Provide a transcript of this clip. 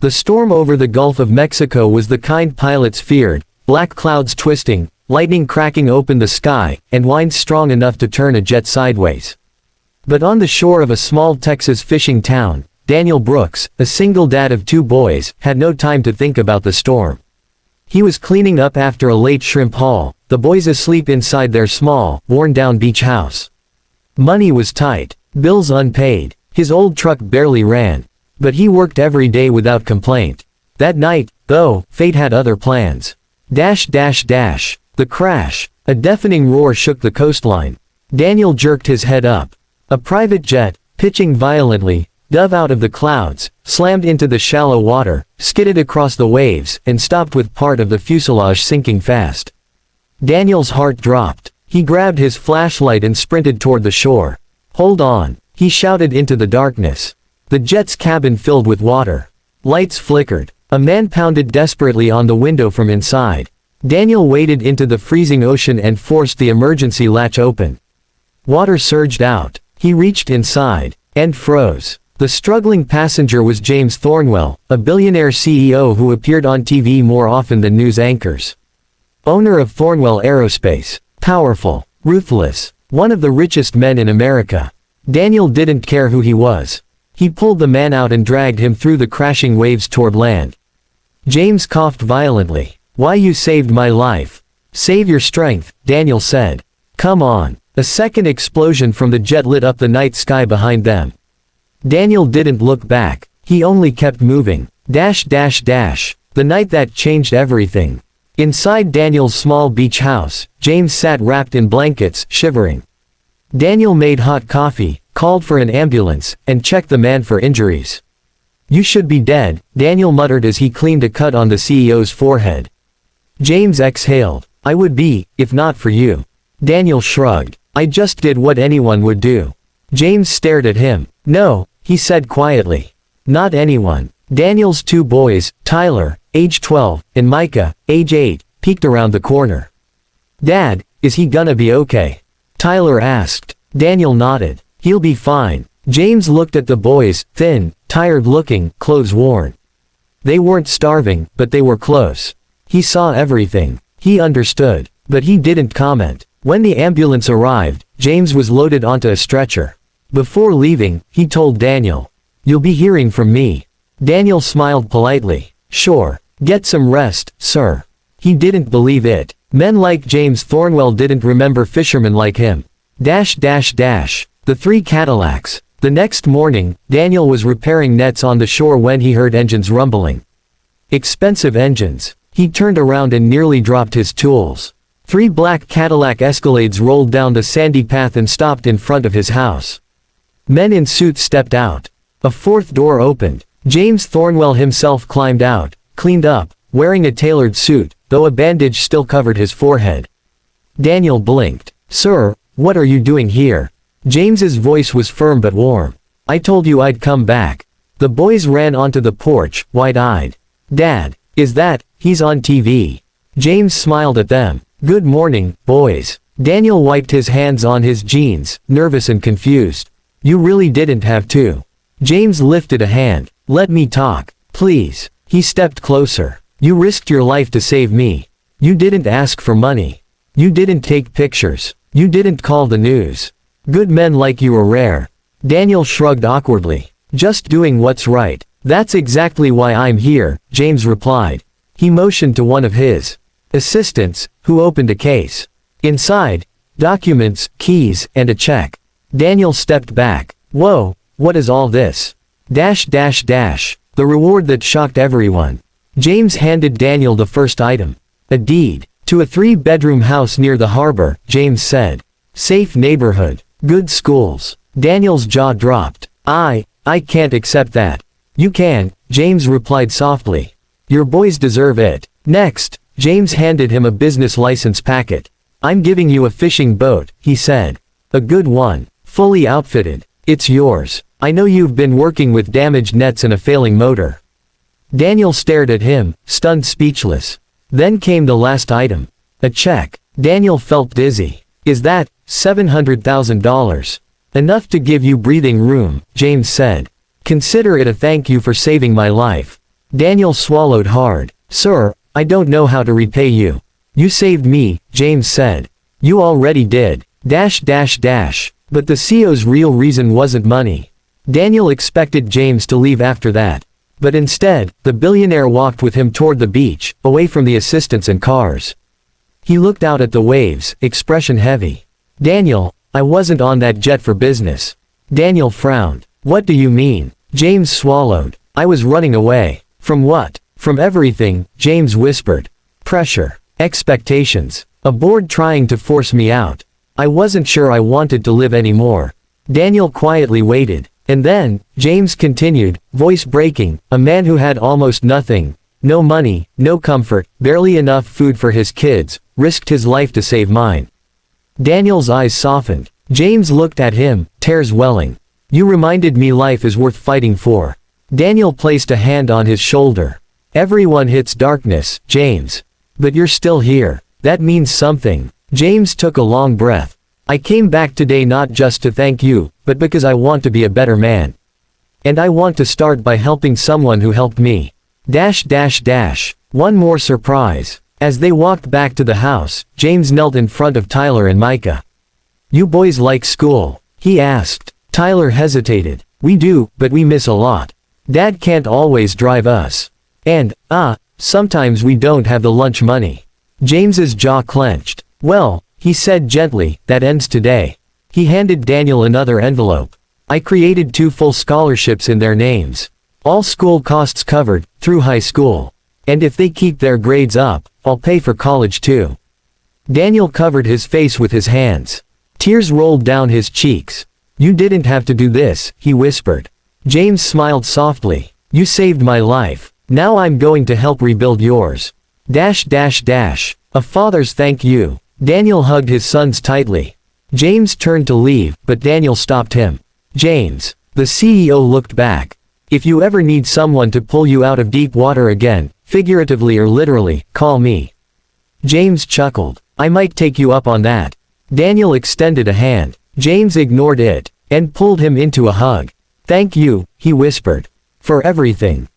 The storm over the Gulf of Mexico was the kind pilots feared, black clouds twisting, lightning cracking open the sky, and winds strong enough to turn a jet sideways. But on the shore of a small Texas fishing town, Daniel Brooks, a single dad of 2 boys, had no time to think about the storm. He was cleaning up after a late shrimp haul, the boys asleep inside their small, worn-down beach house. Money was tight, bills unpaid, his old truck barely ran. But he worked every day without complaint. That night, though, fate had other plans. The crash. A deafening roar shook the coastline. Daniel jerked his head up. A private jet, pitching violently, dove out of the clouds, slammed into the shallow water, skidded across the waves, and stopped with part of the fuselage sinking fast. Daniel's heart dropped. He grabbed his flashlight and sprinted toward the shore. "Hold on," he shouted into the darkness. The jet's cabin filled with water. Lights flickered. A man pounded desperately on the window from inside. Daniel waded into the freezing ocean and forced the emergency latch open. Water surged out. He reached inside, and froze. The struggling passenger was James Thornwell, a billionaire CEO who appeared on TV more often than news anchors. Owner of Thornwell Aerospace. Powerful. Ruthless. One of the richest men in America. Daniel didn't care who he was. He pulled the man out and dragged him through the crashing waves toward land. James coughed violently. "Why, you saved my life." "Save your strength," Daniel said. "Come on." A second explosion from the jet lit up the night sky behind them. Daniel didn't look back. He only kept moving. The night that changed everything. Inside Daniel's small beach house, James sat wrapped in blankets, shivering. Daniel made hot coffee, called for an ambulance, and checked the man for injuries. "You should be dead," Daniel muttered as he cleaned a cut on the CEO's forehead. James exhaled. "I would be, if not for you." Daniel shrugged. "I just did what anyone would do." James stared at him. "No," he said quietly. "Not anyone." Daniel's 2 boys, Tyler, age 12, and Micah, age 8, peeked around the corner. "Dad, is he gonna be okay?" Tyler asked. Daniel nodded. "He'll be fine." James looked at the boys, thin, tired-looking, clothes worn. They weren't starving, but they were close. He saw everything. He understood. But he didn't comment. When the ambulance arrived, James was loaded onto a stretcher. Before leaving, he told Daniel, "You'll be hearing from me." Daniel smiled politely. "Sure. Get some rest, sir." He didn't believe it. Men like James Thornwell didn't remember fishermen like him. The 3 Cadillacs. The next morning, Daniel was repairing nets on the shore when he heard engines rumbling. Expensive engines. He turned around and nearly dropped his tools. 3 black Cadillac Escalades rolled down the sandy path and stopped in front of his house. Men in suits stepped out. A 4th door opened. James Thornwell himself climbed out, cleaned up, wearing a tailored suit, though a bandage still covered his forehead. Daniel blinked. "Sir, what are you doing here?" James's voice was firm but warm. "I told you I'd come back." The boys ran onto the porch, wide-eyed. "Dad, is that, he's on TV?" James smiled at them. "Good morning, boys." Daniel wiped his hands on his jeans, nervous and confused. "You really didn't have to." James lifted a hand. "Let me talk, please." He stepped closer. "You risked your life to save me. You didn't ask for money. You didn't take pictures. You didn't call the news. Good men like you are rare." Daniel shrugged awkwardly. "Just doing what's right." "That's exactly why I'm here," James replied. He motioned to one of his assistants, who opened a case. Inside, documents, keys, and a check. Daniel stepped back. "Whoa, what is all this?" The reward that shocked everyone. James handed Daniel the first item. "A deed to a 3-bedroom house near the harbor," James said. "Safe neighborhood. Good schools." Daniel's jaw dropped. I can't accept that." "You can," James replied softly. "Your boys deserve it." Next, James handed him a business license packet. "I'm giving you a fishing boat," he said. "A good one. Fully outfitted. It's yours. I know you've been working with damaged nets and a failing motor." Daniel stared at him, stunned, speechless. Then came the last item. A check. Daniel felt dizzy. "Is that $700,000? "Enough to give you breathing room," James said. "Consider it a thank you for saving my life." Daniel swallowed hard. Sir, I don't know how to repay you. You saved me, James said. You already did. But the CEO's real reason wasn't money. Daniel expected James to leave after that. But instead, the billionaire walked with him toward the beach, away from the assistants and cars. He looked out at the waves, expression heavy. Daniel, I wasn't on that jet for business. Daniel frowned. What do you mean? James swallowed. I was running away. From what? From everything, James whispered. Pressure. Expectations. A board trying to force me out. I wasn't sure I wanted to live anymore. Daniel quietly waited. And then, James continued, voice breaking, a man who had almost nothing, no money, no comfort, barely enough food for his kids, risked his life to save mine. Daniel's eyes softened. James looked at him, tears welling. You reminded me life is worth fighting for. Daniel placed a hand on his shoulder. Everyone hits darkness, James. But you're still here. That means something. James took a long breath. I came back today not just to thank you, but because I want to be a better man. And I want to start by helping someone who helped me. One more surprise. As they walked back to the house, James knelt in front of Tyler and Micah. You boys like school? He asked. Tyler hesitated. We do, but we miss a lot. Dad can't always drive us. And, sometimes we don't have the lunch money. James's jaw clenched. Well, he said gently, that ends today. He handed Daniel another envelope. I created 2 full scholarships in their names. All school costs covered, through high school. And if they keep their grades up, I'll pay for college too. Daniel covered his face with his hands. Tears rolled down his cheeks. You didn't have to do this, he whispered. James smiled softly. You saved my life. Now I'm going to help rebuild yours. A father's thank you. Daniel hugged his sons tightly. James turned to leave, but Daniel stopped him. James. The CEO looked back. If you ever need someone to pull you out of deep water again, figuratively or literally, call me. James chuckled. I might take you up on that. Daniel extended a hand. James ignored it, and pulled him into a hug. Thank you, he whispered. For everything.